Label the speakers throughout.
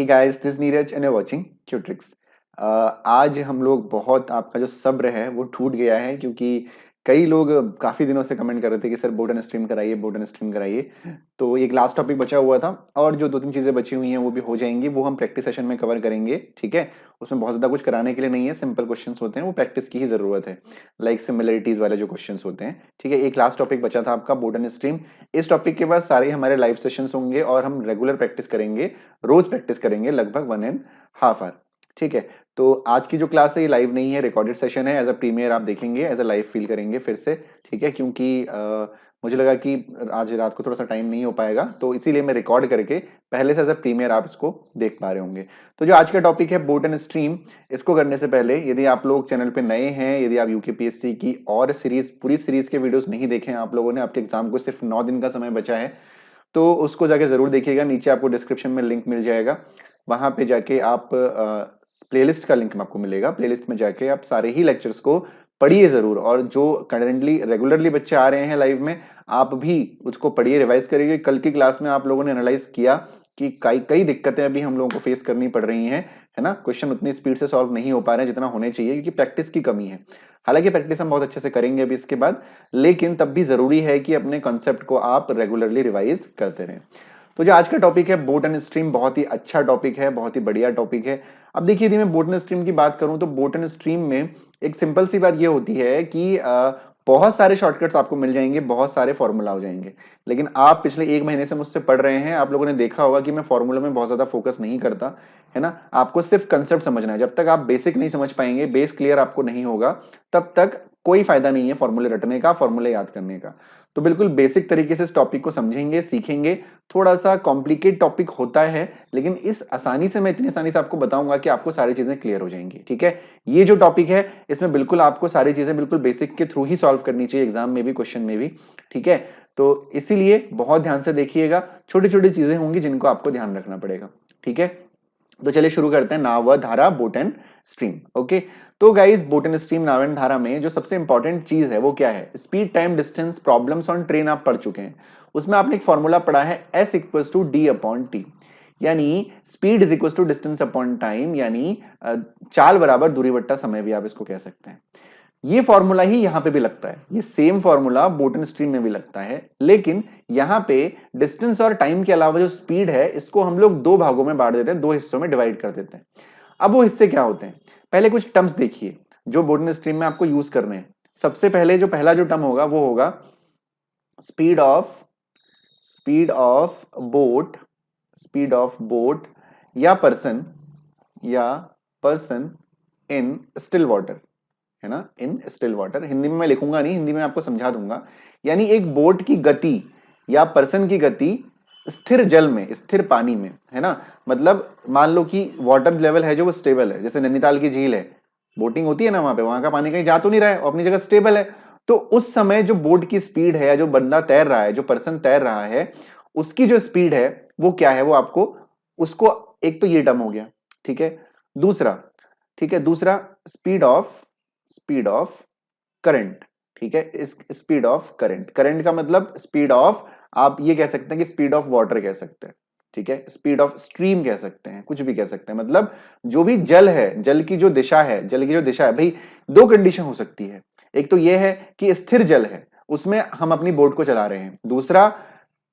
Speaker 1: Hey guys, this is Neeraj and you're watching Qtricks। आज हम लोग बहुत आपका जो सब्र है वो टूट गया है क्योंकि कई लोग काफी दिनों से कमेंट कर रहे थे कि सर बोटन स्ट्रीम कराइए, बोटन स्ट्रीम कराइए। तो एक लास्ट टॉपिक बचा हुआ था और जो दो तीन चीजें बची हुई हैं वो भी हो जाएंगी, वो हम प्रैक्टिस सेशन में कवर करेंगे। ठीक है, उसमें बहुत ज्यादा कुछ कराने के लिए नहीं है, सिंपल क्वेश्चंस होते हैं, वो प्रैक्टिस की ही जरूरत है। लाइक सिमिलरिटीज वाले जो क्वेश्चंस होते हैं। ठीक है, एक लास्ट टॉपिक बचा था आपका बोटन स्ट्रीम। इस टॉपिक के बाद सारे हमारे लाइव सेशंस होंगे और हम रेगुलर प्रैक्टिस करेंगे, रोज प्रैक्टिस करेंगे लगभग 1.5 आवर। ठीक है, तो आज की जो क्लास है ये लाइव नहीं है, रिकॉर्डेड सेशन है। एज अ प्रीमियर आप देखेंगे, एज अ लाइव फील करेंगे फिर से। ठीक है, क्योंकि मुझे लगा कि आज रात को थोड़ा सा टाइम नहीं हो पाएगा, तो इसीलिए मैं रिकॉर्ड करके पहले से एज अ प्रीमियर आप इसको देख पा रहे होंगे। तो जो आज का टॉपिक है बोटन स्ट्रीम, इसको करने से पहले यदि आप लोग चैनल पे नए हैं, यदि आप यूकेपीएससी की और सीरीज पूरी सीरीज के वीडियोस नहीं देखे हैं आप लोगों ने, आपके एग्जाम को सिर्फ 9 दिन का समय बचा है, तो उसको जाके जरूर देखिएगा। नीचे आपको डिस्क्रिप्शन में लिंक मिल जाएगा, वहां पे जाके आप प्लेलिस्ट का लिंक आपको मिलेगा। प्लेलिस्ट में जाके आप सारे ही लेक्चर्स को पढ़िए जरूर, और जो करेंटली रेगुलरली बच्चे आ रहे हैं लाइव में, आप भी उसको पढ़िए, रिवाइज करिए। कल की क्लास में आप लोगों ने एनालाइज किया कि कई कई दिक्कतें अभी हम लोगों को फेस करनी पड़ रही हैं, है ना। क्वेश्चन उतनी स्पीड से सॉल्व नहीं हो पा रहे हैं जितना होने चाहिए, क्योंकि प्रैक्टिस की कमी है। हालांकि प्रैक्टिस हम बहुत अच्छे से करेंगे अभी इसके बाद, लेकिन तब भी जरूरी है कि अपने कॉन्सेप्ट को आप रेगुलरली रिवाइज करते रहें। तो जो आज का टॉपिक है बोटन स्ट्रीम, बहुत ही अच्छा टॉपिक है, बहुत ही बढ़िया टॉपिक है। अब देखिए, यदि मैं बोटन स्ट्रीम की बात करूं तो बोटन स्ट्रीम में एक सिंपल सी बात ये होती है कि बहुत सारे शॉर्टकट्स आपको मिल जाएंगे, बहुत सारे फॉर्मूला हो जाएंगे। लेकिन आप पिछले 1 महीने से मुझसे पढ़ रहे हैं, आप लोगों ने देखा होगा कि मैं फॉर्मूला में बहुत ज्यादा फोकस नहीं करता, है ना। आपको सिर्फ कंसेप्ट समझना है। जब तक आप बेसिक नहीं समझ पाएंगे, बेस क्लियर आपको नहीं होगा, तब तक कोई फायदा नहीं है फॉर्मूले रटने का, फॉर्मूले याद करने का। तो बिल्कुल बेसिक तरीके से इस टॉपिक को समझेंगे, सीखेंगे। थोड़ा सा कॉम्प्लिकेट टॉपिक होता है, लेकिन इस आसानी से मैं इतनी आसानी से आपको बताऊंगा कि आपको सारी चीजें क्लियर हो जाएंगी। ठीक है, ये जो टॉपिक है इसमें बिल्कुल आपको सारी चीजें बिल्कुल बेसिक के थ्रू ही सॉल्व करनी चाहिए, एग्जाम में भी, क्वेश्चन में भी। ठीक है, तो इसीलिए बहुत ध्यान से देखिएगा, छोटी छोटी चीजें होंगी जिनको आपको ध्यान रखना पड़ेगा। ठीक है, तो चलिए शुरू करते हैं। नाव धारा बोटन स्ट्रीम। ओके, तो गाइस बोटन स्ट्रीम नाव एंड धारा में जो सबसे इंपॉर्टेंट चीज है वो क्या है? Speed, time, distance, problems on train आप पढ़ चुके हैं। उसमें आपने एक फॉर्मूला पढ़ा है S equals to D upon T, यानी speed is equals to distance upon time, यानी चाल बराबर दूरी बट्टा समय भी आप इसको कह सकते हैं। ये फॉर्मूला ही यहां पे भी लगता है, ये सेम फॉर्मूला बोटन स्ट्रीम में भी लगता है, लेकिन यहां पे डिस्टेंस और टाइम के अलावा जो स्पीड है इसको हम लोग दो भागों में बांट देते हैं, दो हिस्सों में डिवाइड कर देते हैं। अब वो हिस्से क्या होते हैं? पहले कुछ टर्म्स देखिए जो बोटन स्ट्रीम में आपको यूज करने हैं। सबसे पहले जो पहला जो टर्म होगा वो होगा speed of boat, speed of boat या पर्सन इन स्टिल वाटर, है ना, इन स्टिल वाटर। हिंदी में मैं लिखूंगा नहीं, हिंदी में आपको समझा दूंगा। यानी एक बोट की गति या पर्सन की गति स्थिर जल में, स्थिर पानी में, है ना। मतलब मान लो कि वाटर लेवल है जो वो स्टेबल है, जैसे नैनीताल की झील है, बोटिंग होती है ना वहां पे, वहां का पानी कहीं जा तो नहीं रहा है और अपनी जगह स्टेबल है। तो उस समय जो बोट की स्पीड है, या जो बंदा तैर रहा है, जो पर्सन तैर रहा है, उसकी जो स्पीड है वो क्या है, वो आपको उसको, एक तो ये टर्म हो गया। ठीक है, दूसरा, ठीक है, दूसरा स्पीड ऑफ करंट। ठीक है, इस स्पीड ऑफ करंट, करंट का मतलब स्पीड ऑफ, आप ये कह सकते हैं कि स्पीड ऑफ वाटर कह सकते हैं। ठीक है, स्पीड ऑफ स्ट्रीम कह सकते हैं, कुछ भी कह सकते हैं। मतलब जो भी जल है, जल की जो दिशा है, जल की जो दिशा है भाई, दो कंडीशन हो सकती है। एक तो ये है कि स्थिर जल है, उसमें हम अपनी बोट को चला रहे हैं। दूसरा,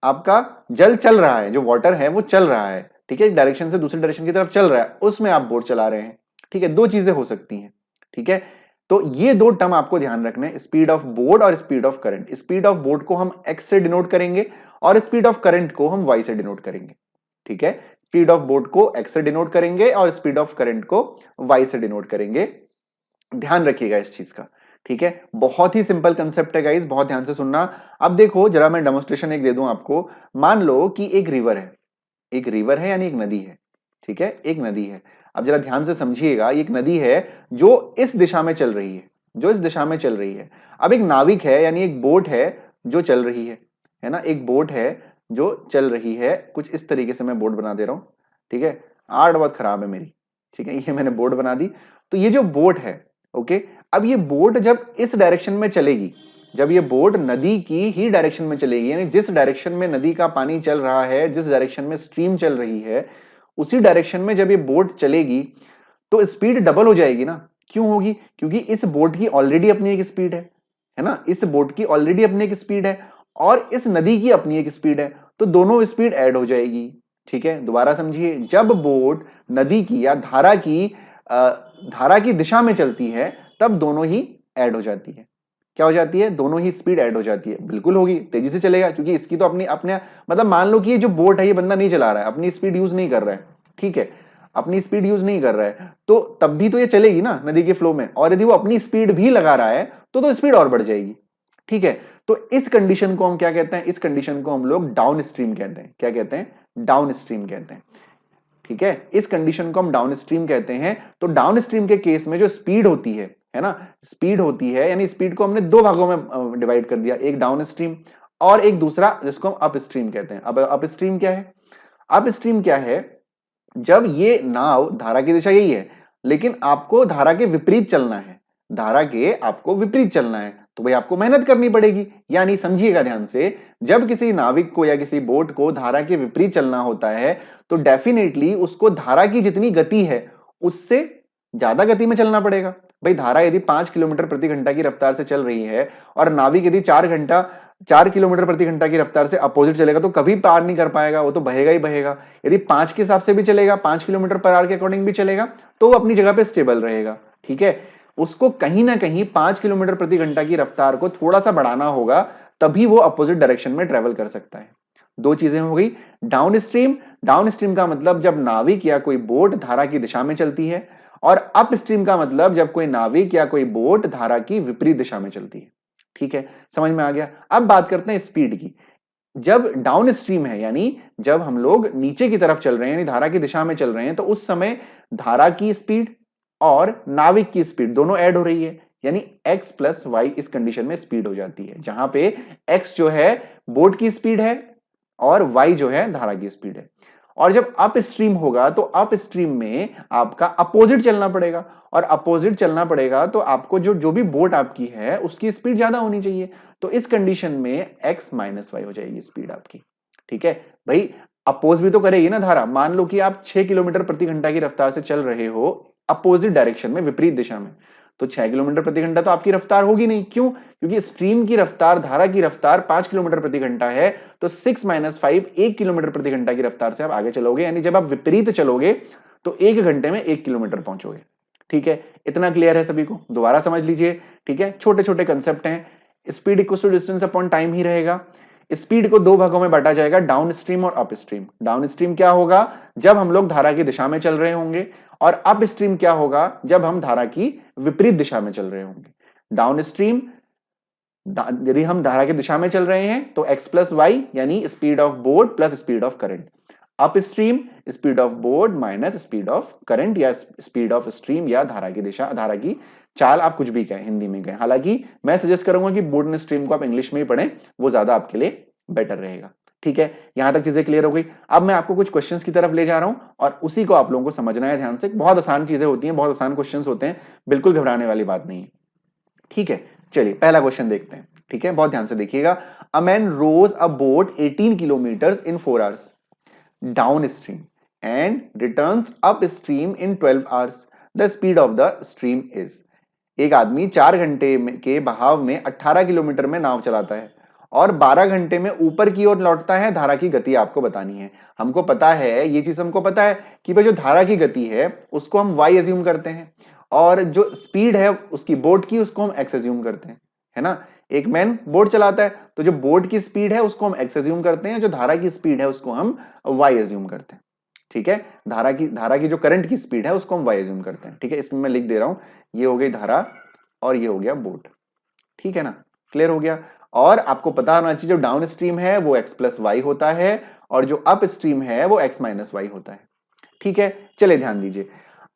Speaker 1: आपका जल चल रहा है, जो वाटर है वो चल रहा है, ठीक है, एक डायरेक्शन से दूसरी डायरेक्शन की तरफ चल रहा है, उसमें आप बोट चला रहे हैं। ठीक है, दो चीजें हो सकती हैं। ठीक है, तो ये दो टर्म आपको ध्यान रखना है, स्पीड ऑफ बोट और speed of current. Speed of boat को हम एक्स से डिनोट करेंगे और स्पीड ऑफ करंट को हम वाई से डिनोट करेंगे। ठीक है, स्पीड ऑफ बोट को एक्स से डिनोट करेंगे और स्पीड ऑफ करंट को वाई से डिनोट करेंगे। ध्यान रखिएगा इस चीज का। ठीक है, बहुत ही सिंपल कंसेप्ट है गाइस, बहुत ध्यान से सुनना। अब देखो जरा, मैं डेमोस्ट्रेशन एक दे दूं आपको। मान लो कि एक रिवर है, एक रिवर है यानी एक नदी है। ठीक है, एक नदी है। अब जरा ध्यान से समझिएगा, एक नदी है जो इस दिशा में चल रही है, जो इस दिशा में चल रही है। अब एक नाविक है, यानी एक बोट है जो चल रही है ना, एक बोट है जो चल रही है। कुछ इस तरीके से मैं बोट बना दे रहा हूं। ठीक है, आर्ट बहुत खराब है मेरी। ठीक है, ये मैंने बोट बना दी। तो ये जो बोट है, ओके, अब ये बोट जब इस डायरेक्शन में चलेगी, जब ये बोट नदी की ही डायरेक्शन में चलेगी, यानी जिस डायरेक्शन में नदी का पानी चल रहा है, जिस डायरेक्शन में स्ट्रीम चल रही है, उसी डायरेक्शन में जब ये बोट चलेगी तो स्पीड डबल हो जाएगी ना। क्यों होगी? क्योंकि इस बोट की ऑलरेडी अपनी एक स्पीड है ना, इस बोट की ऑलरेडी अपनी एक स्पीड है और इस नदी की अपनी एक स्पीड है, तो दोनों स्पीड ऐड हो जाएगी। ठीक है, दोबारा समझिए, जब बोट नदी की या धारा की दिशा में चलती है तब दोनों ही ऐड हो जाती है। क्या हो जाती है? दोनों ही स्पीड ऐड हो जाती है। बिल्कुल होगी, तेजी से चलेगा, क्योंकि इसकी तो अपनी अपने मतलब मान लो कि ये जो बोट है ये बंदा नहीं चला रहा है, अपनी स्पीड यूज नहीं कर रहा है। ठीक है, अपनी स्पीड यूज नहीं कर रहा है, तो तब भी तो ये चलेगी ना नदी के फ्लो में, और यदि वो अपनी स्पीड भी लगा रहा है तो स्पीड और बढ़ जाएगी। ठीक है, तो इस कंडीशन को हम क्या कहते हैं? इस कंडीशन को हम लोग डाउन स्ट्रीम कहते हैं। क्या कहते हैं? डाउन स्ट्रीम कहते हैं। ठीक है, इस कंडीशन को हम डाउन स्ट्रीम कहते हैं। तो डाउन स्ट्रीम के केस में जो स्पीड होती है ना, स्पीड होती है, यानी स्पीड को हमने दो भागों में डिवाइड कर दिया, एक डाउन स्ट्रीम और एक दूसरा जिसको हम अप स्ट्रीम कहते हैं। अब अप स्ट्रीम क्या है? अप स्ट्रीम क्या है? जब ये नाव, धारा की दिशा यही है लेकिन आपको धारा के विपरीत चलना है, धारा के आपको विपरीत चलना है, तो भाई आपको मेहनत करनी पड़ेगी। यानी समझिएगा ध्यान से, जब किसी नाविक को या किसी बोट को धारा के विपरीत चलना होता है तो डेफिनेटली उसको धारा की जितनी गति है उससे ज्यादा गति में चलना पड़ेगा। भाई धारा यदि 5 किलोमीटर प्रति घंटा की रफ्तार से चल रही है और नाविक यदि 4 किलोमीटर प्रति घंटा की रफ्तार से अपोजिट चलेगा तो कभी पार नहीं कर पाएगा, वो तो बहेगा ही बहेगा। यदि 5 के हिसाब से भी चलेगा, 5 किलोमीटर पर आवर के अकॉर्डिंग भी चलेगा, तो वो अपनी जगह पे स्टेबल रहेगा। ठीक है, उसको कहीं ना कहीं 5 किलोमीटर प्रति घंटा की रफ्तार को थोड़ा सा बढ़ाना होगा, तभी वो अपोजिट डायरेक्शन में ट्रेवल कर सकता है। दो चीजें हो गई। डाउन स्ट्रीम, डाउन स्ट्रीम का मतलब जब नाविक या कोई बोट धारा की दिशा में चलती है, और अप स्ट्रीम का मतलब जब कोई नाविक या कोई बोट धारा की विपरीत दिशा में चलती है। ठीक है, समझ में आ गया। अब बात करते हैं स्पीड की। जब डाउन स्ट्रीम है, यानी जब हम लोग नीचे की तरफ चल रहे हैं, यानी धारा की दिशा में चल रहे हैं, तो उस समय धारा की स्पीड और नाविक की स्पीड दोनों ऐड हो रही है, यानी x प्लस वाई इस कंडीशन में स्पीड हो जाती है, जहां पे x जो है बोट की स्पीड है और y जो है धारा की स्पीड है। और जब अप स्ट्रीम होगा तो अप स्ट्रीम में आपका अपोजिट चलना पड़ेगा, और अपोजिट चलना पड़ेगा तो आपको जो जो भी बोट आपकी है उसकी स्पीड ज्यादा होनी चाहिए, तो इस कंडीशन में x माइनस वाई हो जाएगी स्पीड आपकी। ठीक है भाई, अपोज भी तो करेगी ना धारा। मान लो कि आप 6 किलोमीटर प्रति घंटा की रफ्तार से चल रहे हो अपोजिट डायरेक्शन में, विपरीत दिशा में, तो 6 किलोमीटर प्रति घंटा तो आपकी रफ्तार होगी नहीं। क्यों? क्योंकि स्ट्रीम की रफ्तार, धारा की रफ्तार 5 किलोमीटर प्रति घंटा है, तो 6 माइनस 5 1 किलोमीटर प्रति घंटा की रफ्तार से आप आगे चलोगे, यानी जब आप विपरीत चलोगे तो 1 घंटे में 1 किलोमीटर पहुंचोगे। ठीक है, इतना क्लियर है सभी को? दोबारा समझ लीजिए। ठीक है, छोटे छोटे कंसेप्ट हैं। Speed equal to distance upon time ही रहेगा। स्पीड को दो भागों में बांटा जाएगा, डाउन स्ट्रीम और अप स्ट्रीम। डाउन स्ट्रीम क्या होगा? जब हम लोग धारा की दिशा में चल रहे होंगे, और अप स्ट्रीम क्या होगा? जब हम धारा की विपरीत दिशा में चल रहे होंगे। डाउन स्ट्रीम यदि हम धारा की दिशा में चल रहे हैं तो x प्लस वाई, यानी speed of boat plus speed of current. Up stream speed of boat minus speed of current, या स्पीड ऑफ स्ट्रीम, या धारा की दिशा, धारा की चाल, आप कुछ भी कहें, हिंदी में कहें। हालांकि मैं सजेस्ट करूंगा कि बोट एंड स्ट्रीम को आप इंग्लिश में ही पढ़ें, वो ज्यादा आपके लिए बेटर रहेगा। ठीक है, यहां तक चीजें क्लियर हो गई। अब मैं आपको कुछ क्वेश्चंस की तरफ ले जा रहा हूं और उसी को आप लोगों को समझना है ध्यान से। बहुत आसान चीजें होती हैं, बहुत आसान क्वेश्चंस होते हैं, बिल्कुल घबराने वाली बात नहीं है। ठीक है, चलिए पहला क्वेश्चन देखते हैं। ठीक है, बहुत ध्यान से देखिएगा। A man rows a boat 18 kilometre in 4 hours downstream and returns upstream in 12 hours, the speed of the stream is. एक आदमी 4 घंटे के बहाव में 18 किलोमीटर में नाव चलाता है और 12 घंटे में ऊपर की ओर लौटता है। धारा की गति आपको बतानी है। हमको पता है, ये चीज हमको पता है कि भाई जो धारा की गति है उसको हम y एज्यूम करते हैं, और जो स्पीड है उसकी बोट की उसको हम x एज्यूम करते हैं, है ना। एक मैन बोट चलाता है तो जो बोट की स्पीड है उसको हम x एज्यूम करते हैं, जो धारा की स्पीड है उसको हम y एज्यूम करते हैं। ठीक है, धारा की जो करंट की स्पीड है उसको हम y एज्यूम करते हैं। ठीक है, इसमें मैं लिख दे रहा हूं, ये हो गई धारा और ये हो गया बोट। ठीक है ना, क्लियर हो गया। और आपको पता होना चाहिए जो डाउन स्ट्रीम है वो x प्लस वाई होता है और जो अप स्ट्रीम है वो x माइनस वाई होता है। ठीक है, चले ध्यान दीजिए।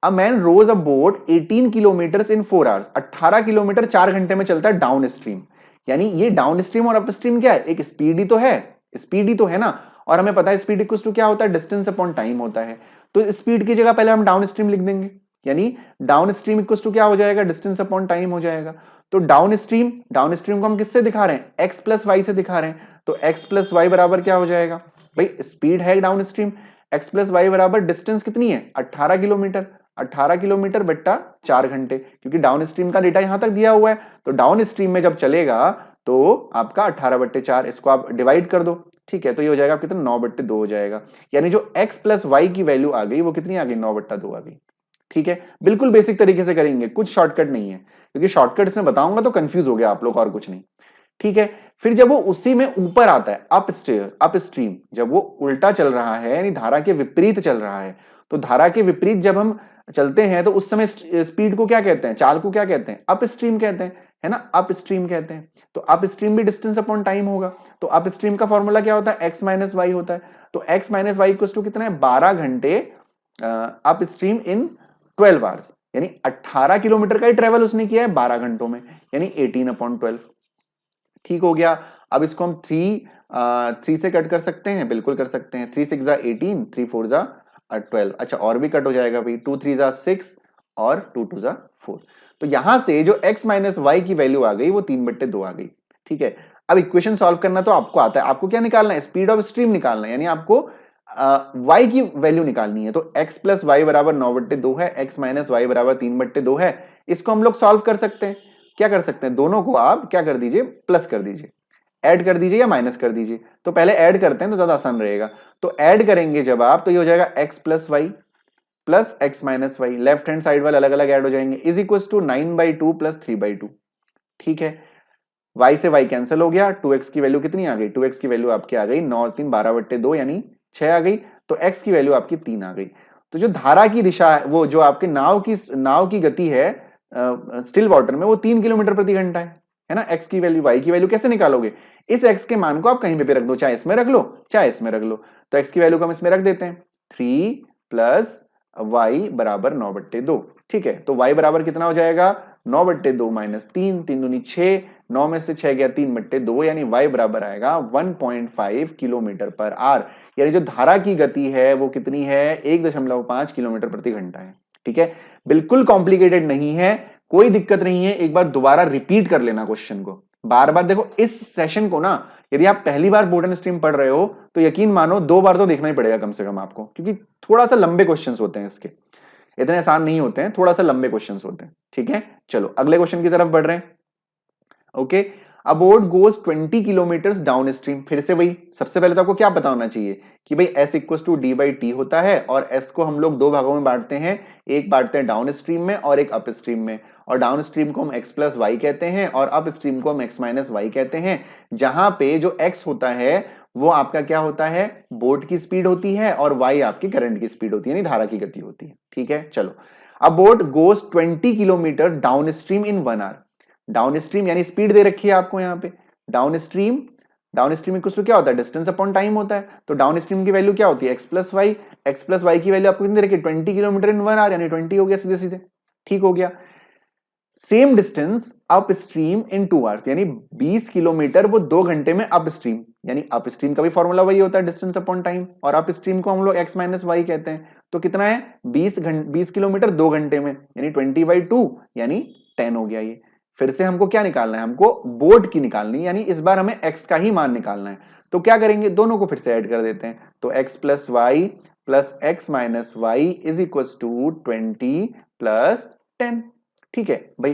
Speaker 1: A man rows a boat 18 kilometre in 4 hours, 18 kilometre 4 घंटे में चलता है डाउन स्ट्रीम। यानी ये डाउन स्ट्रीम और अप स्ट्रीम क्या है? एक स्पीड ही तो है, स्पीड ही तो है ना। और हमें पता है स्पीड इक्वल टू क्या होता है? डिस्टेंस अपॉन टाइम होता है। तो स्पीड की जगह पहले हम डाउन स्ट्रीम लिख देंगे, यानी डाउन स्ट्रीम इक्वल टू क्या हो जाएगा? डिस्टेंस अपॉन टाइम हो जाएगा। तो डाउन स्ट्रीम को हम किससे दिखा रहे हैं? एक्स प्लस वाई से दिखा रहे हैं। तो एक्स प्लस वाई बराबर क्या हो जाएगा? भाई स्पीड है downstream, x plus y बराबर डिस्टेंस कितनी है 18 किलोमीटर, 18 किलोमीटर बट्टा 4 घंटे, क्योंकि डाउन स्ट्रीम का डेटा यहां तक दिया हुआ है, तो डाउन स्ट्रीम में जब चलेगा तो आपका 18/4, इसको आप डिवाइड कर दो, ठीक है, तो ये हो जाएगा कितना 9/2 हो जाएगा, यानी जो x प्लस वाई की वैल्यू आ गई वो कितनी आ गई 9/2 आ गई। ठीक है, बिल्कुल बेसिक तरीके से करेंगे, कुछ शॉर्टकट नहीं है, क्योंकि शॉर्टकट इसमें बताऊंगा तो कंफ्यूज हो गया आप लोग और कुछ नहीं। ठीक है, फिर जब वो उसी में ऊपर आता है अप स्ट्रीम, जब वो उल्टा चल रहा है यानी धारा के विपरीत चल रहा है, तो धारा के विपरीत जब हम चलते हैं तो उस समय स्पीड को क्या कहते हैं, चाल को क्या कहते हैं, अप स्ट्रीम कहते हैं, है ना, अप स्ट्रीम कहते हैं। तो अप स्ट्रीम भी डिस्टेंस अपॉन टाइम होगा, तो अप स्ट्रीम का फॉर्मूला क्या होता है, एक्स माइनस वाई होता है, तो x minus y equal to कितना है 12 घंटे अप स्ट्रीम इन 12 आवर्स, यानी 18 किलोमीटर का ही ट्रेवल उसने किया है 12 घंटों में, यानी 18/12। ठीक हो गया। अब इसको हम 3 से कट कर सकते हैं, बिल्कुल कर सकते हैं, 3 6 जा 18, 3 4 जा 12, अच्छा और भी कट हो जाएगा भाई, 2 3 जा 6 और 2 2 जा 4। तो यहां से जो x माइनस वाई की वैल्यू आ गई वो 3/2 आ गई। ठीक है, अब इक्वेशन सॉल्व करना तो आपको आता है, आपको क्या निकालना है, स्पीड ऑफ स्ट्रीम निकालना है, यानी आपको y की वैल्यू निकालनी है, तो x प्लस वाई बराबर 9/2 है, x माइनस वाई बराबर 3/2 है, इसको हम लोग सॉल्व कर सकते हैं। क्या कर सकते हैं, दोनों को आप क्या कर दीजिए, प्लस कर दीजिए, ऐड कर दीजिए या माइनस कर दीजिए, तो पहले ऐड करते हैं तो ज्यादा आसान रहेगा, तो ऐड करेंगे जब आप, तो ये हो जाएगा x plus y plus x minus y, left hand side वाले अलग अलग ऐड हो जाएंगे, इज इक्वल टू 9/2 प्लस 3/2। ठीक है, y से y कैंसिल हो गया, 2x की वैल्यू कितनी आ गई, 2x की वैल्यू आपकी आ गई 9 3 12/2 यानी 6 आ गई, तो x की वैल्यू आपकी 3 आ गई। तो जो धारा की दिशा है, वो जो आपके नाव की गति है स्टिल वाटर में, वो 3 किलोमीटर प्रति घंटा है ना, x की वैल्यू, y की वैल्यू कैसे निकालोगे, इस x के मान को आप कहीं पे भी रख दो, चाहे इसमें रख लो चाहे इसमें रख लो, तो x की वैल्यू को हम इसमें रख देते हैं, 3 प्लस y बराबर 9/2। ठीक है, तो y बराबर कितना हो जाएगा 9/2 माइनस 3, 3 दूनी 6, 9 में से 6 गया 3/2, यानी y बराबर आएगा 1.5 किलोमीटर पर आवर, यानी जो धारा की गति है वो कितनी है 1.5 किलोमीटर प्रति घंटा है। ठीक है, बिल्कुल कॉम्प्लिकेटेड नहीं है, कोई दिक्कत नहीं है, एक बार दोबारा रिपीट कर लेना क्वेश्चन को, बार बार देखो इस सेशन को ना, यदि आप पहली बार बोर्ड एंड स्ट्रीम पढ़ रहे हो तो यकीन मानो 2 बार तो देखना ही पड़ेगा कम से कम आपको, क्योंकि थोड़ा सा लंबे क्वेश्चंस होते हैं इसके, इतने आसान नहीं होते हैं, थोड़ा सा लंबे क्वेश्चंस होते हैं। ठीक है, चलो अगले क्वेश्चन की तरफ बढ़ रहे हैं। ओके, अ boat goes 20 kilometre down stream, फिर से वही, सबसे पहले तो आपको क्या पता होना चाहिए कि भाई s equal to d by t होता है, और s को हम लोग 2 भागों में बांटते हैं, एक बांटते हैं डाउन स्ट्रीम में और एक अप स्ट्रीम में, और डाउन स्ट्रीम को हम x प्लस वाई कहते हैं और अप स्ट्रीम को हम x माइनस वाई कहते हैं, जहां पे जो x होता है वो आपका क्या होता है, बोट की स्पीड होती है, और y आपकी करंट की स्पीड होती है, यानी धारा की गति होती है। ठीक है, चलो, a boat goes 20 kilometre downstream in 1 hour, downstream यानी स्पीड दे रखी है आपको यहाँ पे, downstream, down stream equal to क्या होता है, डिस्टेंस अपॉन टाइम होता है, तो डाउन स्ट्रीम की वैल्यू क्या होती है एक्स प्लस वाई की वैल्यू आपको कितनी दे रखी है 20 किलोमीटर इन 1 आवर, यानी 20 हो गया सीधे सीधे। ठीक हो गया, same distance up stream in 2 hours, यानी 20 किलोमीटर वो 2 घंटे में अप स्ट्रीम, यानी अप स्ट्रीम का भी फॉर्मूला वही होता है डिस्टेंस अपॉन टाइम, और अप स्ट्रीम को हम लोग एक्स माइनस वाई कहते हैं, तो कितना है 20 किलोमीटर 2 घंटे में, यानी 20/2 यानी 10 हो गया ये। फिर से हमको क्या निकालना है, हमको बोट की निकालनी, यानी इस बार हमें x का ही मान निकालना है, तो क्या करेंगे, दोनों को फिर से ऐड कर देते हैं, तो x plus y plus x minus y is equal to 20 plus 10। ठीक है भाई,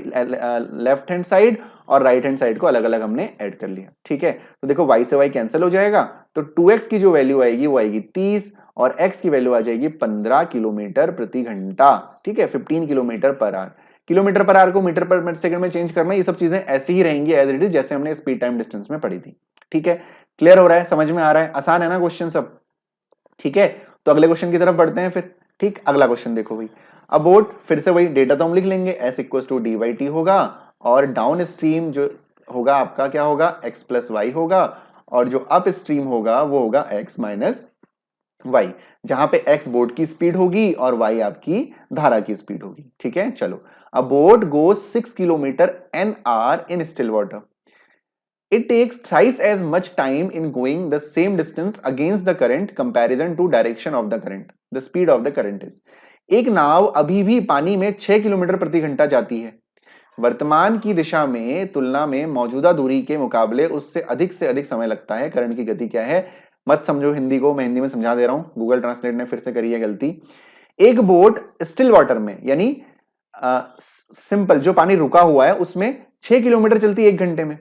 Speaker 1: लेफ्ट हैंड साइड और राइट हैंड साइड को अलग अलग हमने ऐड कर लिया। ठीक है, तो देखो y से y कैंसिल हो जाएगा, तो 2x की जो वैल्यू आएगी वो आएगी 30, और x की वैल्यू आ जाएगी 15 किलोमीटर प्रति घंटा। ठीक है, 15 kilometre per our, kilometre per our को मीटर पर सेकंड में चेंज करना, ये सब चीजें ऐसी ही रहेंगी एज इट इज, जैसे हमने स्पीड टाइम डिस्टेंस में पढ़ी थी। ठीक है, क्लियर हो रहा है, समझ में आ रहा है, आसान है ना क्वेश्चन सब। ठीक है, तो अगले क्वेश्चन की तरफ बढ़ते हैं फिर। ठीक, अगला क्वेश्चन देखो भाई, अब बोट, फिर से वही डेटा तो हम लिख लेंगे, s equal to d by t होगा, और डाउन स्ट्रीम जो होगा आपका क्या होगा x प्लस वाई होगा, और जो अप स्ट्रीम होगा वो होगा x माइनस वाई, जहां पे x बोट की स्पीड होगी और y आपकी धारा की स्पीड होगी। ठीक है, चलो, a boat goes 6 kilometre an hour in still water, it takes thrice as much time in going the same distance against the current comparison to direction of the current, the speed of the current is, एक नाव अभी भी पानी में 6 kilometre प्रति घंटा जाती है, वर्तमान की दिशा में तुलना में मौजूदा दूरी के मुकाबले उससे अधिक से अधिक समय लगता है, करंट की गति क्या है, मत समझो हिंदी को, मैं हिंदी में समझा दे रहा हूं, गूगल ट्रांसलेट ने फिर से करी है गलती। एक बोट स्टिल वाटर में, यानी सिंपल जो पानी रुका हुआ है उसमें 6 किलोमीटर चलती है 1 घंटे में।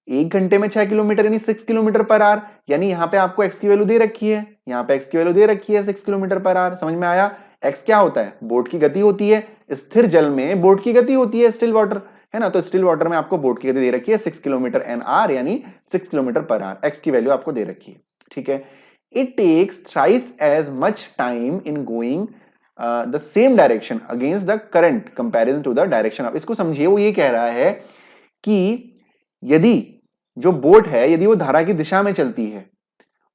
Speaker 1: 1 घंटे में 6 किलोमीटर यानी 6 किलोमीटर पर आवर, यानी यहां पे आपको एक्स की वैल्यू दे रखी है, यहां पे एक्स की वैल्यू दे रखी है 6 किलोमीटर पर आवर। समझ में आया? एक्स क्या होता है? बोट की गति होती है, स्थिर जल में बोट की गति होती है, स्टिल वाटर, है ना। तो स्टिल वाटर में आपको बोट की गति दे रखी है 6 किलोमीटर एन आर, यानी 6 किलोमीटर पर आवर। एक्स की वैल्यू आपको दे रखी है, ठीक है। It takes thrice as much time in going the same direction against the current comparison to the direction of. इसको समझिए, वो ये कह रहा है कि यदि जो बोट है, यदि वो धारा की दिशा में चलती है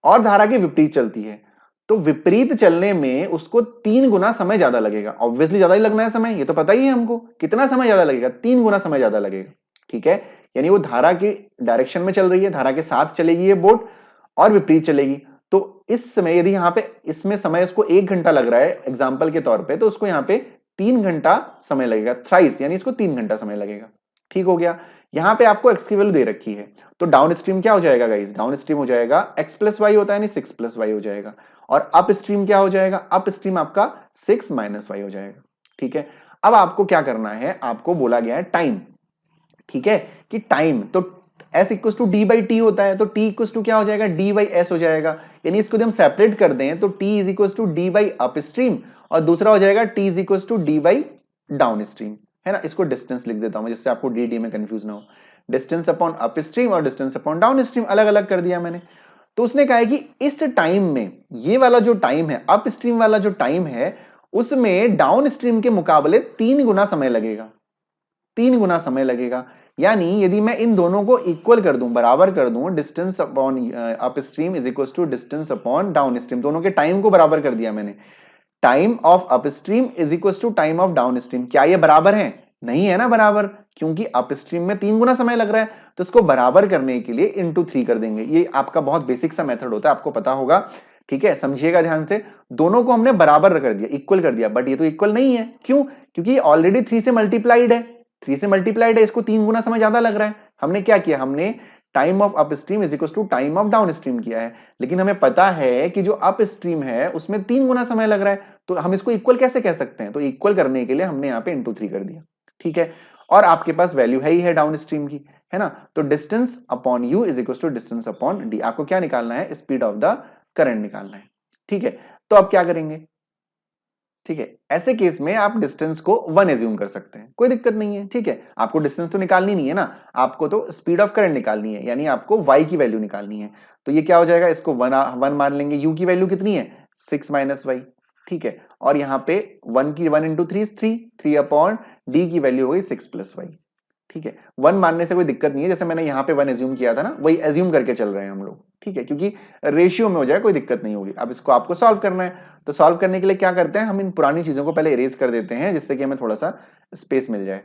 Speaker 1: और धारा के विपरीत चलती है, तो विपरीत चलने में उसको 3 गुना समय ज्यादा लगेगा। ऑब्वियसली ज्यादा ही लगना है समय, ये तो पता ही है हमको। कितना समय ज्यादा लगेगा? 3 गुना समय ज्यादा लगेगा, ठीक है। यानी वो धारा की डायरेक्शन में चल रही है, धारा के साथ चलेगी ये बोट, और विपरीत चलेगी। तो इस समय यदि यहां पे इसमें समय उसको 1 घंटा लग रहा है एग्जाम्पल के तौर पर, तो उसको यहां पे 3 घंटा समय लगेगा। थ्राइस यानी इसको 3 घंटा समय लगेगा, ठीक हो गया। यहां पे आपको एक्स की वैल्यू दे रखी है, तो डाउन स्ट्रीम क्या हो जाएगा गाइस? डाउन स्ट्रीम हो जाएगा एक्स प्लस वाई होता है, यानी 6 प्लस वाई हो जाएगा। और अप स्ट्रीम क्या हो जाएगा? अप स्ट्रीम आपका 6 माइनस वाई हो जाएगा, ठीक है। अब आपको क्या करना है? आपको बोला गया है टाइम, ठीक है, कि टाइम तो s equal to d by t होता है, तो t इक्वल टू क्या हो जाएगा? डी बाई एस हो जाएगा। यानी इसको हम सेपरेट कर दें तो t is equal to d by upstream, और दूसरा हो जाएगा t is equal to d by downstream, है ना। इसको डिस्टेंस लिख देता हूं जिससे आपको डी में कंफ्यूज ना हो। डिस्टेंस अपॉन अप स्ट्रीम और डिस्टेंस अपॉन डाउन स्ट्रीम अलग अलग कर दिया मैंने। तो उसने कहा है कि इस टाइम में, ये वाला जो टाइम है, अप स्ट्रीम वाला जो टाइम है, उसमें डाउन स्ट्रीम के मुकाबले 3 गुना समय लगेगा, 3 गुना समय लगेगा। यानी यदि मैं इन दोनों को इक्वल कर दूं, बराबर कर दूं, distance upon upstream is equal to distance upon downstream, दोनों के टाइम को बराबर कर दिया मैंने। Time of upstream is equal to time of down stream, क्या ये बराबर है? नहीं है ना बराबर, क्योंकि अप स्ट्रीम में 3 गुना समय लग रहा है। तो इसको बराबर करने के लिए इंटू 3 कर देंगे। ये आपका बहुत बेसिक सा मेथड होता है, आपको पता होगा, ठीक है। समझिएगा ध्यान से, दोनों को हमने बराबर कर दिया, इक्वल कर दिया, बट ये तो इक्वल नहीं है। क्यों? क्योंकि ऑलरेडी 3 से मल्टीप्लाइड है, 3 से मल्टीप्लाइड है, इसको 3 गुना समय ज्यादा लग रहा है। हमने क्या किया? हमने time of upstream is equal to time of downstream किया है, लेकिन हमें पता है कि जो अप स्ट्रीम है उसमें 3 गुना समय लग रहा है, तो हम इसको इक्वल कैसे कह सकते हैं? तो इक्वल करने के लिए हमने यहां पे इंटू 3 कर दिया, ठीक है। और आपके पास वैल्यू है ही है डाउन स्ट्रीम की, है ना। तो distance upon u is equal to distance upon d. आपको क्या निकालना है? स्पीड ऑफ द करंट निकालना है, ठीक है। तो अब क्या करेंगे? ठीक है, ऐसे केस में आप डिस्टेंस को 1 एज्यूम कर सकते हैं, कोई दिक्कत नहीं है, ठीक है। आपको डिस्टेंस तो निकालनी नहीं है ना, आपको तो स्पीड ऑफ करंट निकालनी है, यानी आपको y की वैल्यू निकालनी है। तो ये क्या हो जाएगा? इसको 1 मान लेंगे। u की वैल्यू कितनी है? 6 माइनस वाई, ठीक है। और यहां पे 1 इंटू 3 3 अपॉन डी की वैल्यू हो गई 6 प्लस वाई, ठीक है। 1 मानने से कोई दिक्कत नहीं है, जैसे मैंने यहां पे 1 एज्यूम किया था ना, वही एज्यूम करके चल रहे हैं हम लोग, ठीक है, क्योंकि रेशियो में हो जाए कोई दिक्कत नहीं होगी। अब इसको आपको सॉल्व करना है, तो सॉल्व करने के लिए क्या करते हैं? हम इन पुरानी चीजों को पहले इरेज कर देते हैं, जिससे कि हमें थोड़ा सा स्पेस मिल जाए।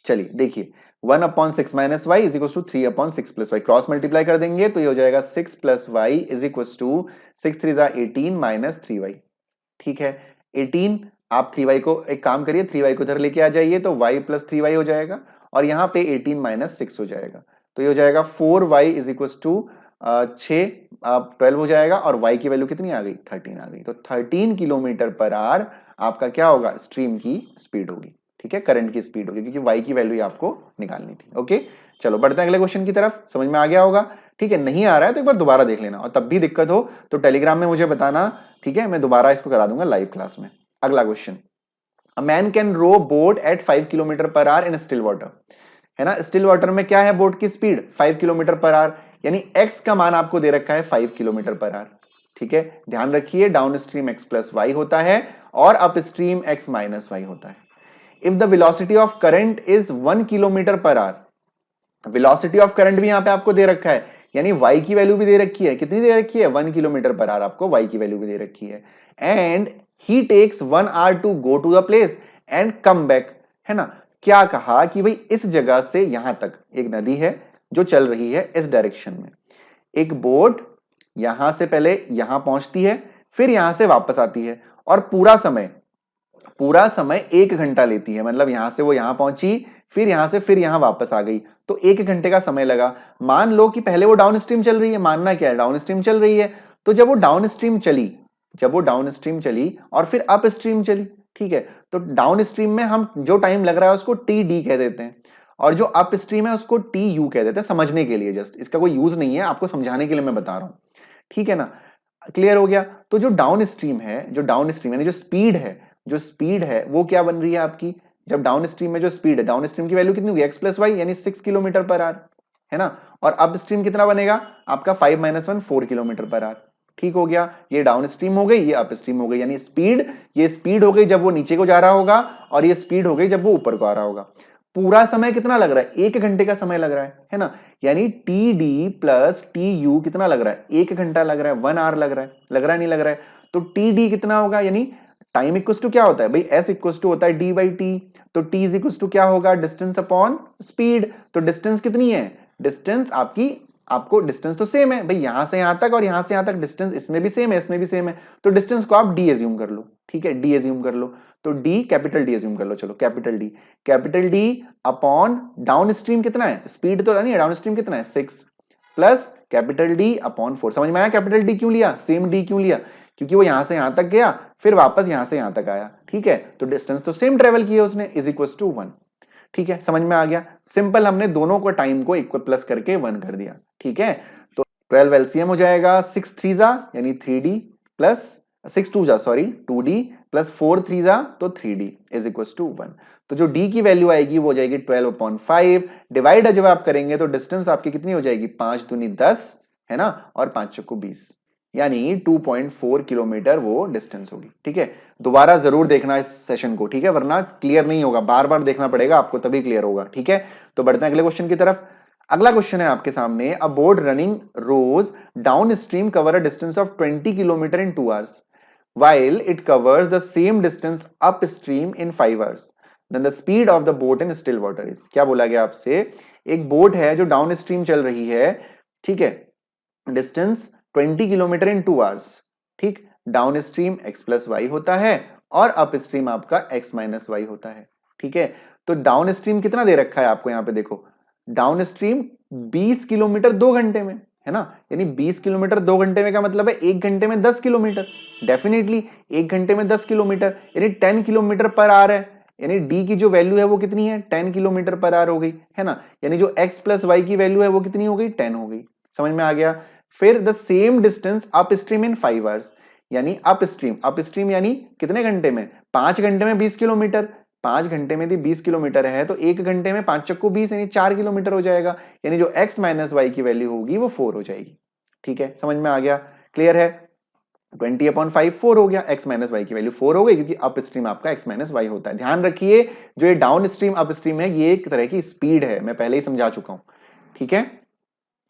Speaker 1: चलिए देखिए, 1 upon 6 minus y is equal to 3 upon 6 plus y, cross multiply कर देंगे तो ये हो जाएगा 6 plus y is equal to 6 3 जा 18 माइनस 3 वाई, ठीक है। 18, आप 3y को एक काम करिए, 3y को इधर लेके आ जाइए, तो y प्लस 3y हो जाएगा, और यहां पे 18 माइनस 6 हो जाएगा, तो ये हो जाएगा 4y इज इक्वल टू 6 12 हो जाएगा, और y की वैल्यू कितनी आ गई? 13 आ गई। तो 13 किलोमीटर पर आवर आपका क्या होगा? स्ट्रीम की स्पीड होगी, ठीक है, करंट की स्पीड होगी, क्योंकि y की वैल्यू आपको निकालनी थी। ओके, चलो बढ़ते हैं अगले क्वेश्चन की तरफ। समझ में आ गया होगा, ठीक है। नहीं आ रहा है तो एक बार दोबारा देख लेना, और तब भी दिक्कत हो तो टेलीग्राम में मुझे बताना, ठीक है, मैं दोबारा इसको करा दूंगा लाइव क्लास में। अगला question, a man can row boat at 5 kilometre per hour in still water, है ना। स्टिल वाटर में क्या है? बोट की स्पीड 5 किलोमीटर पर आवर, यानी x का मान आपको दे रखा है 5 किलोमीटर पर आवर, ठीक है। ध्यान रखिए, downstream x plus y होता है और up stream x minus y होता है। If the velocity of current is 1 kilometre per hour, velocity of current भी यहां पे आपको दे रखा है, यानी y की वैल्यू भी दे रखी है। कितनी दे रखी है? 1 किलोमीटर पर आवर, आपको y की वैल्यू भी दे रखी है। And he takes 1 hour to go to the place and come back, है ना। क्या कहा कि भाई इस जगह से यहां तक एक नदी है जो चल रही है इस डायरेक्शन में, एक बोट यहां से पहले यहां पहुंचती है, फिर यहां से वापस आती है, और पूरा समय पूरा समय 1 घंटा लेती है, मतलब यहां से वो यहां पहुंची, फिर यहां से फिर यहां वापस आ गई, तो 1 घंटे का समय लगा। मान लो कि पहले वो डाउन स्ट्रीम चल रही है, मानना क्या है, डाउन स्ट्रीम चल रही है, तो जब वो डाउन स्ट्रीम चली, जब वो डाउन स्ट्रीम चली और फिर अप स्ट्रीम चली, ठीक है, तो डाउन स्ट्रीम में हम जो टाइम लग रहा है उसको टी डी कह देते हैं, और जो अप स्ट्रीम है उसको टी यू कह देते हैं, समझने के लिए, जस्ट इसका कोई यूज नहीं है, आपको समझाने के लिए मैं बता रहा हूं, ठीक है ना। क्लियर हो गया। तो जो डाउन स्ट्रीम है, जो डाउन स्ट्रीम यानी जो स्पीड है, जो स्पीड है वो क्या बन रही है आपकी, जब डाउन स्ट्रीम में जो स्पीड है, डाउन स्ट्रीम की वैल्यू कितनी हुई, एक्स प्लस वाई, यानी 6 किलोमीटर पर आवर, है ना। और अप स्ट्रीम कितना बनेगा आपका 5 - 1 4 किलोमीटर पर आवर। ठीक हो गया, ये डाउन स्ट्रीम हो गई, ये अप स्ट्रीम हो गई, यानी स्पीड, ये स्पीड हो गई जब वो नीचे को जा रहा होगा, और ये स्पीड हो गई जब वो ऊपर को आ रहा होगा। पूरा समय कितना लग रहा है, 1 घंटे का समय लग रहा है ना। यानी T D plus T U कितना लग रहा है, 1 घंटा लग रहा है, 1 आवर लग रहा है, लग रहा है नहीं लग रहा है। तो टी डी कितना होगा, यानी टाइम इक्वल टू क्या होता है भाई, एस इक्वल टू होता है डी बाई टी, तो टी इज इक्वल टू क्या होगा, डिस्टेंस अपॉन स्पीड। तो डिस्टेंस कितनी है, डिस्टेंस आपकी, आपको डिस्टेंस तो सेम है भाई, यहां से यहां तक और यहां से यहां तक डिस्टेंस इसमें भी सेम है, इसमें भी सेम है, तो डिस्टेंस को आप डी एज्यूम कर लो, ठीक है, डी एज्यूम कर लो। तो डी कैपिटल डी एज्यूम कर लो, चलो capital D upon down stream कितना है, स्पीड तो नहीं है, डाउन स्ट्रीम कितना है 6, प्लस कैपिटल डी अपॉन 4। समझ में आया कैपिटल डी क्यों लिया, सेम डी क्यों लिया, क्योंकि वो यहां से यहां तक गया फिर वापस यहां से यहां तक आया, ठीक है, तो डिस्टेंस तो सेम ट्रेवल किया उसने, इज इक्वल टू 1। ठीक है, समझ में आ गया, सिंपल, हमने दोनों को टाइम को इक्वल प्लस करके 1 कर दिया, ठीक है। तो 12 एलसीएम हो जाएगा, 6 3 जा यानी 3d प्लस 6 2 जा सॉरी 2d प्लस 4 3 जा तो 3d इज इक्वल टू 1। तो जो d की वैल्यू आएगी वो हो जाएगी 12/5, डिवाइड जब आप करेंगे तो डिस्टेंस आपकी कितनी हो जाएगी, 5 दूनी 10, है ना, और 5 चौको 20, यानी 2.4 किलोमीटर वो डिस्टेंस होगी, ठीक है। दोबारा जरूर देखना इस सेशन को, ठीक है, वरना क्लियर नहीं होगा, बार बार देखना पड़ेगा आपको तभी क्लियर होगा, ठीक है। तो बढ़ते हैं अगले क्वेश्चन की तरफ। अगला क्वेश्चन है आपके सामने, a boat running rows downstream cover a distance of 20 kilometre in 2 hours while it covers the same distance upstream in 5 hours, then the speed of the boat in still water is। क्या बोला गया आपसे, एक boat है जो down stream चल रही है, ठीक है, डिस्टेंस 20 किलोमीटर इन 2 आवर्स, ठीक, downstream x plus y होता है और अप स्ट्रीम आपका एक्स माइनस वाई होता है, ठीक है। तो डाउन स्ट्रीम कितना दे रखा है आपको, यहां पे देखो, डाउन स्ट्रीम 20 किलोमीटर 2 घंटे में, है ना, यानी 20 किलोमीटर 2 घंटे में का मतलब है 1 घंटे में 10 किलोमीटर, डेफिनेटली 1 घंटे में 10 किलोमीटर, यानी 10 किलोमीटर पर आवर है, यानी डी की जो वैल्यू है वो कितनी है, 10 किलोमीटर पर आवर हो गई, है ना, यानी जो एक्स प्लस वाई की वैल्यू है वो कितनी हो गई, 10 हो गई। समझ में आ गया। फिर the same distance up stream in 5 hours, यानी अप स्ट्रीम यानी कितने घंटे में, 5 घंटे में 20 किलोमीटर, 5 घंटे में यदि 20 किलोमीटर है तो 1 घंटे में 5 चक्कू 20 यानी 4 किलोमीटर हो जाएगा, यानी जो x माइनस वाई की वैल्यू होगी वो 4 हो जाएगी, ठीक है, समझ में आ गया, क्लियर है। 20/5 4 हो गया, x माइनस वाई की वैल्यू 4 हो गई, क्योंकि अप स्ट्रीम आपका x माइनस वाई होता है। ध्यान रखिए जो ये डाउन स्ट्रीम अप स्ट्रीम है ये एक तरह की स्पीड है, मैं पहले ही समझा चुका हूं, ठीक है।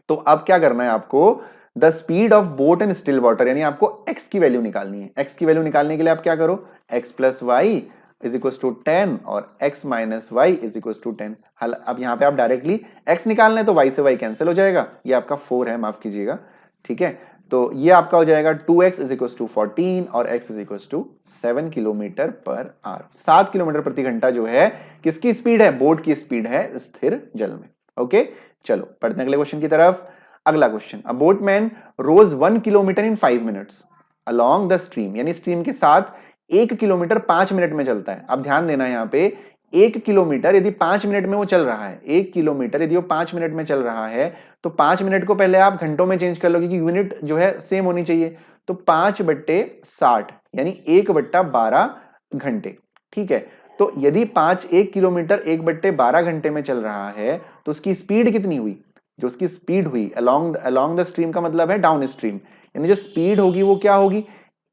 Speaker 1: तो अब क्या करना है आपको, the speed of boat in still water, यानी आपको x की वैल्यू निकालनी है। x की वैल्यू निकालने के लिए आप क्या करो, x plus y is equal to 10 और x minus y is equal to 10। अब यहां पे आप डायरेक्टली x निकालना है तो y से y कैंसिल हो जाएगा, ये आपका 4 है, माफ कीजिएगा, ठीक है। तो ये आपका हो जाएगा 2x इज इक्वल टू 14 और x is equal to 7 kilometre per hour. 7 kilometre प्रति घंटा जो है किसकी स्पीड है, बोट की स्पीड है स्थिर जल में। ओके, चलो पढ़ते हैं अगले क्वेश्चन की तरफ। अगला question, a boatman rows 1 kilometre in 5 minutes along the stream, यानी स्ट्रीम के साथ 1 किलोमीटर 5 मिनट में चलता है। अब ध्यान देना यहां पे, 1 किलोमीटर यदि 5 मिनट में वो चल रहा है, 1 किलोमीटर यदि वो 5 मिनट में चल रहा है तो 5 मिनट को पहले आप घंटों में चेंज कर लो, क्योंकि यूनिट जो है सेम होनी चाहिए। तो 5/60 यानी 1/12 घंटे, ठीक है। तो यदि 1 किलोमीटर 1/12 घंटे में चल रहा है तो उसकी स्पीड कितनी हुई, जो उसकी स्पीड हुई अलोंग द स्ट्रीम का मतलब है डाउन स्ट्रीम, यानी जो स्पीड होगी वो क्या होगी,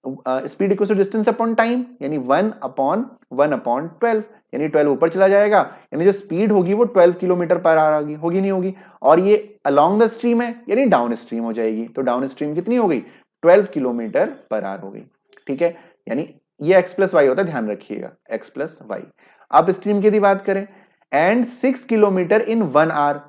Speaker 1: speed equal to distance upon time, यानी 1/1/12, यानी 12 ऊपर चला जाएगा, यानी जो स्पीड होगी वो 12 किलोमीटर पर आवर होगी नहीं होगी, और ये अलोंग द स्ट्रीम है यानी डाउन स्ट्रीम हो जाएगी, तो डाउन स्ट्रीम कितनी हो गई, 12 किलोमीटर पर आवर हो गई, ठीक है। यानी ये x प्लस वाई होता है, ध्यान रखिएगा x प्लस वाई। अब स्ट्रीम की यदि बात करें, and 6 kilometre in 1 hour,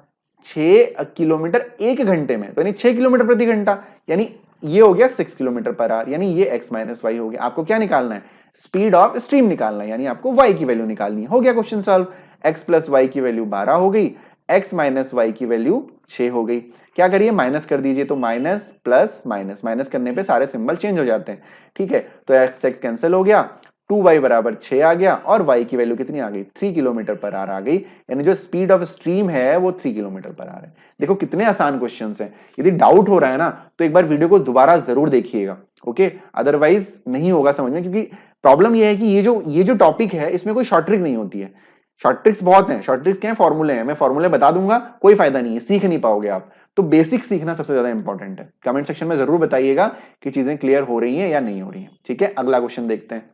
Speaker 1: 6 kilometre 1 घंटे में, तो यानी 6 किलोमीटर प्रति घंटा, यानी ये हो गया 6 किलोमीटर पर आवर, यानी ये x माइनस वाई हो गया। आपको क्या निकालना है? स्पीड ऑफ स्ट्रीम निकालना है, यानी आपको y की वैल्यू निकालनी है। हो गया question solve. x plus y की वैल्यू 12 हो गई, x माइनस वाई की वैल्यू 6 हो गई। क्या करिए, माइनस कर दीजिए, तो माइनस प्लस माइनस, माइनस करने पे सारे सिंबल चेंज हो जाते हैं। ठीक है, तो x कैंसिल हो गया, 2y बराबर 6 आ गया, और y की वैल्यू कितनी आ गई? 3 किलोमीटर पर आवर आ गई, यानी जो स्पीड ऑफ स्ट्रीम है वो 3 किलोमीटर पर आवर है। देखो कितने आसान क्वेश्चंस हैं। यदि डाउट हो रहा है ना, तो एक बार वीडियो को दोबारा जरूर देखिएगा, ओके, अदरवाइज नहीं होगा समझ में, क्योंकि प्रॉब्लम ये है कि ये जो टॉपिक है इसमें कोई शॉर्ट ट्रिक नहीं होती है। शॉर्ट ट्रिक्स बहुत हैं, शॉर्ट ट्रिक्स क्या है, फॉर्मूले हैं, मैं फॉर्मूले बता दूंगा, कोई फायदा नहीं है, सीख नहीं पाओगे आप। तो बेसिक सीखना सबसे ज्यादा इंपॉर्टेंट है। कमेंट सेक्शन में जरूर बताइएगा कि चीजें क्लियर हो रही हैं या नहीं हो रही हैं। ठीक है, अगला क्वेश्चन देखते हैं।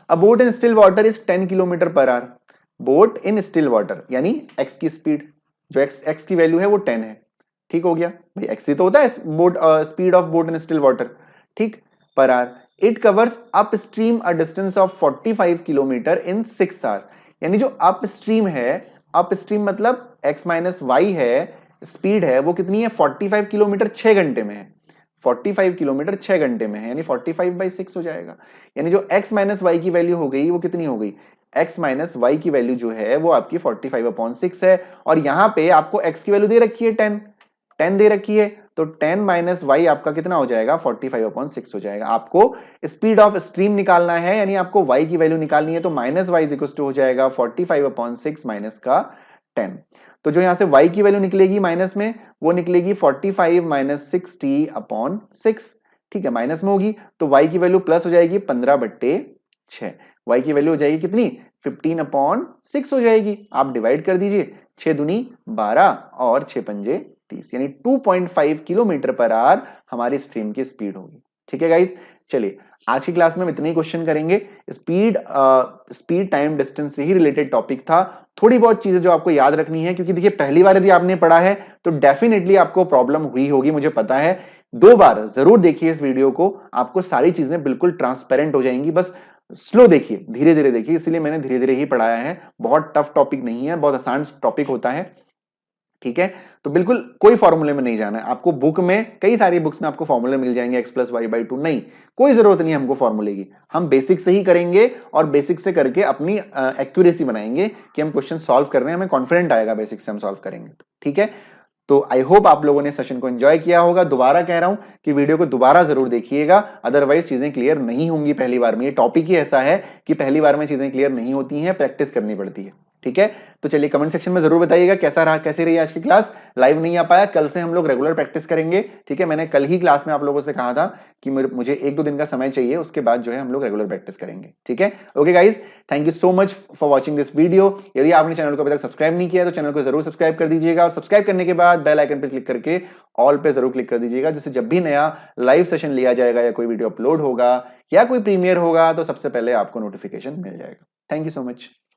Speaker 1: A boat in still water is 10 kilometre per our. Boat in still water यानी x की स्पीड, जो x की वैल्यू है वो 10 है। ठीक हो गया भाई, x ही तो होता है boat, speed of boat in still water, ठीक, per hour. It covers up stream a distance of 45 kilometre in 6 hour. यानी जो अप स्ट्रीम है, अप स्ट्रीम मतलब x माइनस वाई है, स्पीड है वो कितनी है? 45 किलोमीटर 6 घंटे में है। 45 किलोमीटर 6 घंटे में है, यानी 45/6 हो जाएगा। यानी जो x माइनस वाई की वैल्यू हो गई वो कितनी हो गई? x माइनस वाई की वैल्यू जो है वो आपकी 45/6 है, और यहां पे आपको x की वैल्यू दे रखी है 10, 10 दे रखी है, तो 10 माइनस वाई आपका कितना हो जाएगा? 45/6 हो जाएगा। आपको स्पीड ऑफ स्ट्रीम निकालना है, यानी आपको y की वैल्यू निकालनी है, तो माइनस वाई इक्वल टू हो जाएगा 45/6 माइनस का 10। तो जो यहां से y की वैल्यू निकलेगी माइनस में, वो निकलेगी 45 माइनस 60/6। ठीक है, माइनस में होगी तो y की वैल्यू प्लस हो जाएगी 15/6। y की वैल्यू हो जाएगी कितनी? 15/6 हो जाएगी। आप डिवाइड कर दीजिए, 6 दूनी 12 और 6 पंजे 30, यानी 2.5 किलोमीटर पर आवर हमारी स्ट्रीम की स्पीड होगी। ठीक है गाइस, चलिए आज की क्लास में हम इतने ही क्वेश्चन करेंगे। स्पीड टाइम डिस्टेंस से ही रिलेटेड टॉपिक था। थोड़ी बहुत चीजें जो आपको याद रखनी है, क्योंकि देखिए पहली बार यदि आपने पढ़ा है तो डेफिनेटली आपको प्रॉब्लम हुई होगी, मुझे पता है। 2 बार जरूर देखिए इस वीडियो को, आपको सारी चीजें बिल्कुल ट्रांसपेरेंट हो जाएंगी। बस स्लो देखिए, धीरे धीरे देखिए, इसलिए मैंने धीरे धीरे ही पढ़ाया है। बहुत टफ टॉपिक नहीं है, बहुत आसान टॉपिक होता है। ठीक है, तो बिल्कुल कोई फॉर्मूले में नहीं जाना है आपको। बुक में, कई सारी बुक्स में आपको फॉर्मूले मिल जाएंगे x plus y by two, नहीं, कोई जरूरत नहीं है हमको फॉर्मूले की। हम बेसिक से ही करेंगे, और बेसिक से करके अपनी एक्यूरेसी बनाएंगे कि हम क्वेश्चन सॉल्व कर रहे हैं, हमें कॉन्फिडेंट आएगा बेसिक से हम सॉल्व करेंगे। ठीक है, तो आई होप आप लोगों ने सेशन को एंजॉय किया होगा। दोबारा कह रहा हूं कि वीडियो को दोबारा जरूर देखिएगा, अदरवाइज चीजें क्लियर नहीं होंगी पहली बार में। ये टॉपिक ही ऐसा है कि पहली बार में चीजें क्लियर नहीं होती हैं, प्रैक्टिस करनी पड़ती है। ठीक है, तो चलिए कमेंट सेक्शन में जरूर बताइएगा कैसा रहा, कैसी रही आज की क्लास। लाइव नहीं आ पाया, कल से हम लोग रेगुलर प्रैक्टिस करेंगे। ठीक है, मैंने कल ही क्लास में आप लोगों से कहा था कि मुझे 1-2 दिन का समय चाहिए, उसके बाद जो है हम लोग रेगुलर प्रैक्टिस करेंगे। ठीक है, okay guys, thank you so much for watching this video. यदि आपने चैनल को अभी तक सब्सक्राइब नहीं किया तो चैनल को जरूर सब्सक्राइब कर दीजिएगा, और सब्सक्राइब करने के बाद बेल आइकन पर क्लिक करके ऑल पे जरूर क्लिक कर दीजिएगा, जिससे जब भी नया लाइव सेशन लिया जाएगा या कोई वीडियो अपलोड होगा या कोई प्रीमियर होगा तो सबसे पहले आपको नोटिफिकेशन मिल जाएगा। Thank you so much.